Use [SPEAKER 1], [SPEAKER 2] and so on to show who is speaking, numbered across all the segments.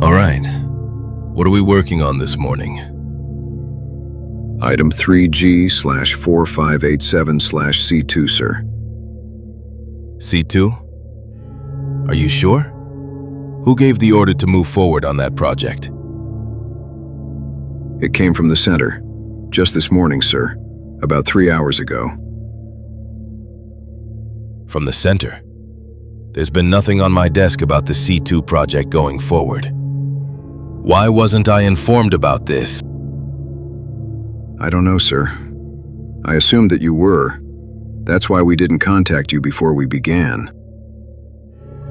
[SPEAKER 1] All right. What are we working on this morning?
[SPEAKER 2] Item 3G/4587/C2, sir.
[SPEAKER 1] C2? Are you sure? Who gave the order to move forward on that project?
[SPEAKER 2] It came from the center. Just this morning, sir. About 3 hours ago.
[SPEAKER 1] From the center? There's been nothing on my desk about the C2 project going forward. Why wasn't I informed about this?
[SPEAKER 2] I don't know, sir. I assumed that you were. That's why we didn't contact you before we began.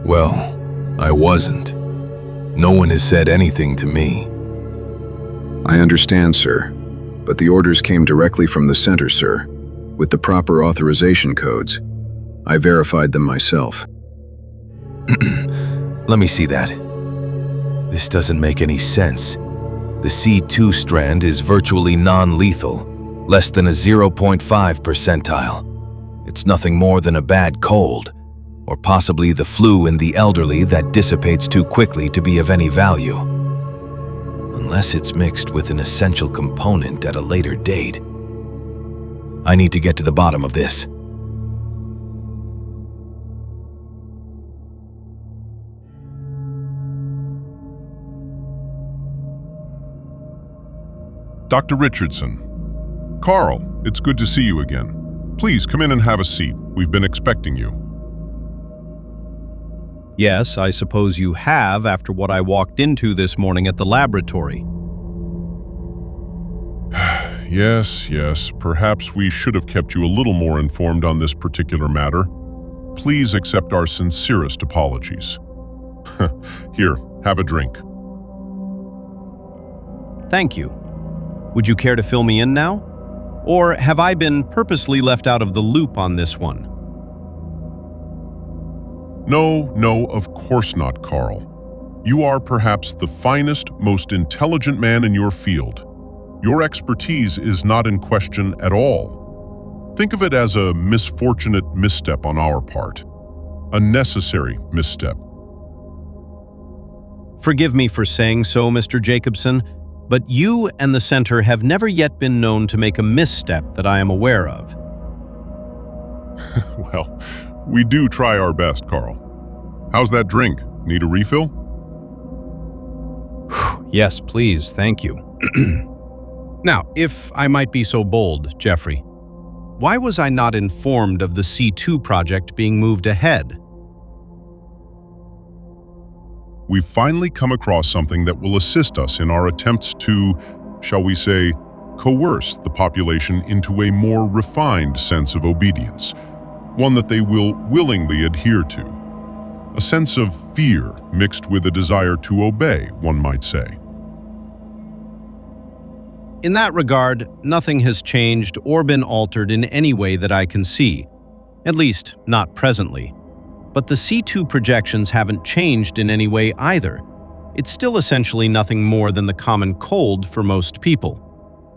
[SPEAKER 1] Well, I wasn't. No one has said anything to me.
[SPEAKER 2] I understand, sir. But the orders came directly from the center, sir, with the proper authorization codes. I verified them myself.
[SPEAKER 1] Let me see that. This doesn't make any sense. The C2 strand is virtually non-lethal, less than a 0.5 percentile. It's nothing more than a bad cold, or possibly the flu in the elderly that dissipates too quickly to be of any value. Unless it's mixed with an essential component at a later date. I need to get to the bottom of this.
[SPEAKER 3] Dr. Richardson. Carl, it's good to see you again. Please come in and have a seat. We've been expecting you.
[SPEAKER 4] Yes, I suppose you have after what I walked into this morning at the laboratory.
[SPEAKER 3] Yes. Perhaps we should have kept you a little more informed on this particular matter. Please accept our sincerest apologies. Here, have a drink.
[SPEAKER 4] Thank you. Would you care to fill me in now? Or have I been purposely left out of the loop on this one?
[SPEAKER 3] No, of course not, Carl. You are perhaps the finest, most intelligent man in your field. Your expertise is not in question at all. Think of it as a misfortunate misstep on our part. A necessary misstep.
[SPEAKER 4] Forgive me for saying so, Mr. Jacobson, but you and the center have never yet been known to make a misstep that I am aware of.
[SPEAKER 3] Well, we do try our best, Carl. How's that drink? Need a refill?
[SPEAKER 4] Yes, please, thank you. Now, if I might be so bold, Jeffrey, why was I not informed of the C2 project being moved ahead?
[SPEAKER 3] We've finally come across something that will assist us in our attempts to, shall we say, coerce the population into a more refined sense of obedience, one that they will willingly adhere to. A sense of fear mixed with a desire to obey, one might say.
[SPEAKER 4] In that regard, nothing has changed or been altered in any way that I can see, at least not presently. But the C2 projections haven't changed in any way either. It's still essentially nothing more than the common cold for most people,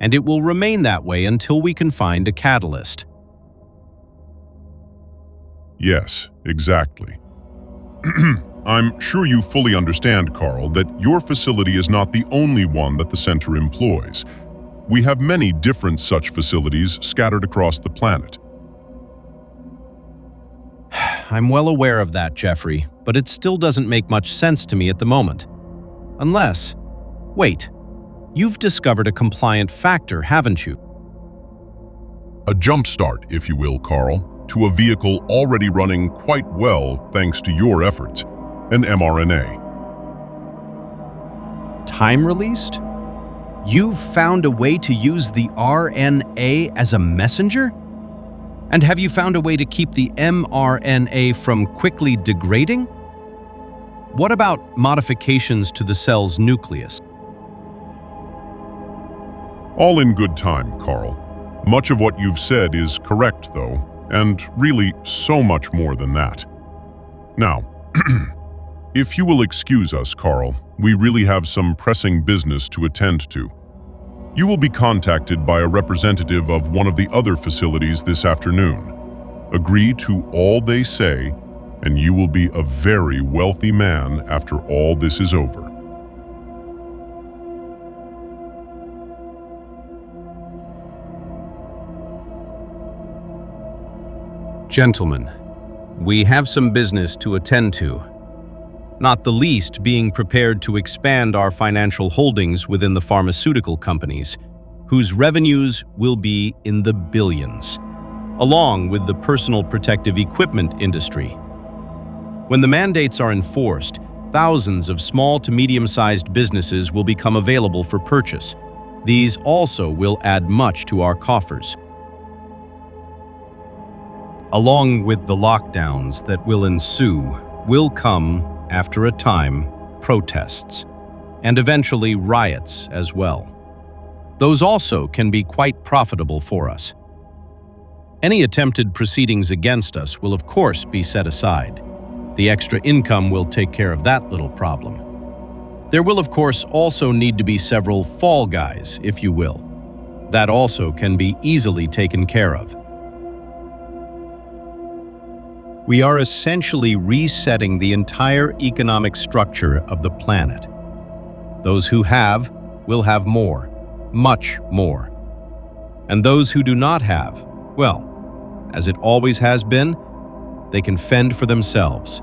[SPEAKER 4] and it will remain that way until we can find a catalyst.
[SPEAKER 3] Yes, exactly. I'm sure you fully understand, Carl, that your facility is not the only one that the center employs. We have many different such facilities scattered across the planet.
[SPEAKER 4] I'm well aware of that, Jeffrey, but it still doesn't make much sense to me at the moment. Unless… Wait, you've discovered a compliant factor, haven't you?
[SPEAKER 3] A jumpstart, if you will, Carl, to a vehicle already running quite well thanks to your efforts, an mRNA.
[SPEAKER 4] Time-released? You've found a way to use the RNA as a messenger? And have you found a way to keep the mRNA from quickly degrading? What about modifications to the cell's nucleus?
[SPEAKER 3] All in good time, Carl. Much of what you've said is correct, though, and really so much more than that. Now, if you will excuse us, Carl, we really have some pressing business to attend to. You will be contacted by a representative of one of the other facilities this afternoon. Agree to all they say, and you will be a very wealthy man after all this is over.
[SPEAKER 4] Gentlemen, we have some business to attend to, not the least being prepared to expand our financial holdings within the pharmaceutical companies, whose revenues will be in the billions, along with the personal protective equipment industry. When the mandates are enforced, thousands of small to medium-sized businesses will become available for purchase. These also will add much to our coffers. Along with the lockdowns that will ensue, will come, after a time, protests, and eventually riots as well. Those also can be quite profitable for us. Any attempted proceedings against us will of course be set aside. The extra income will take care of that little problem. There will of course also need to be several fall guys, if you will. That also can be easily taken care of. We are essentially resetting the entire economic structure of the planet. Those who have will have more, much more. And those who do not have, well, as it always has been, they can fend for themselves.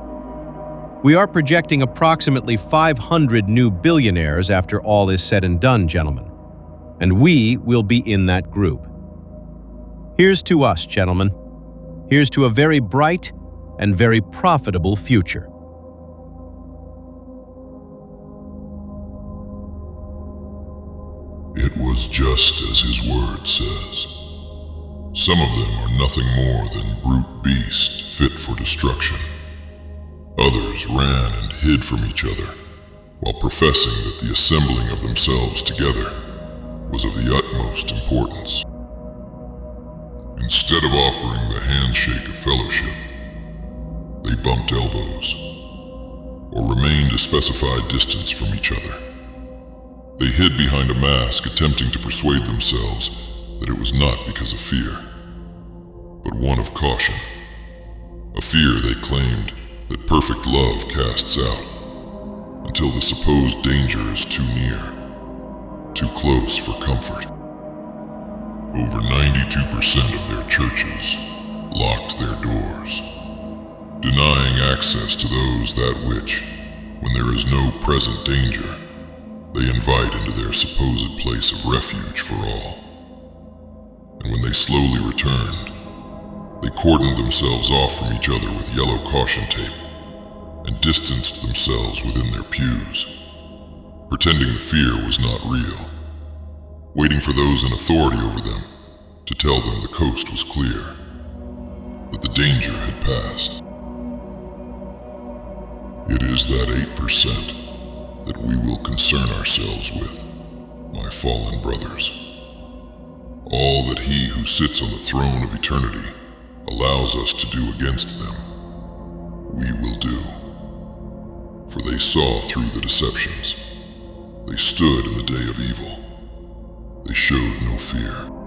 [SPEAKER 4] We are projecting approximately 500 new billionaires after all is said and done, gentlemen. And we will be in that group. Here's to us, gentlemen. Here's to a very bright and very profitable future.
[SPEAKER 5] It was just as his word says. Some of them are nothing more than brute beasts fit for destruction. Others ran and hid from each other, while professing that the assembling of themselves together was of the utmost importance. Instead of offering the handshake of fellowship, they bumped elbows, or remained a specified distance from each other. They hid behind a mask, attempting to persuade themselves that it was not because of fear, but one of caution. A fear, they claimed, that perfect love casts out, until the supposed danger is too near, too close for comfort. Over 92% of their churches locked their doors, denying access to those that which, when there is no present danger, they invite into their supposed place of refuge for all. And when they slowly returned, they cordoned themselves off from each other with yellow caution tape and distanced themselves within their pews, pretending the fear was not real, waiting for those in authority over them to tell them the coast was clear, that the danger had passed. It is that 8% that we will concern ourselves with, my fallen brothers. All that he who sits on the throne of eternity allows us to do against them, we will do. For they saw through the deceptions. They stood in the day of evil. They showed no fear.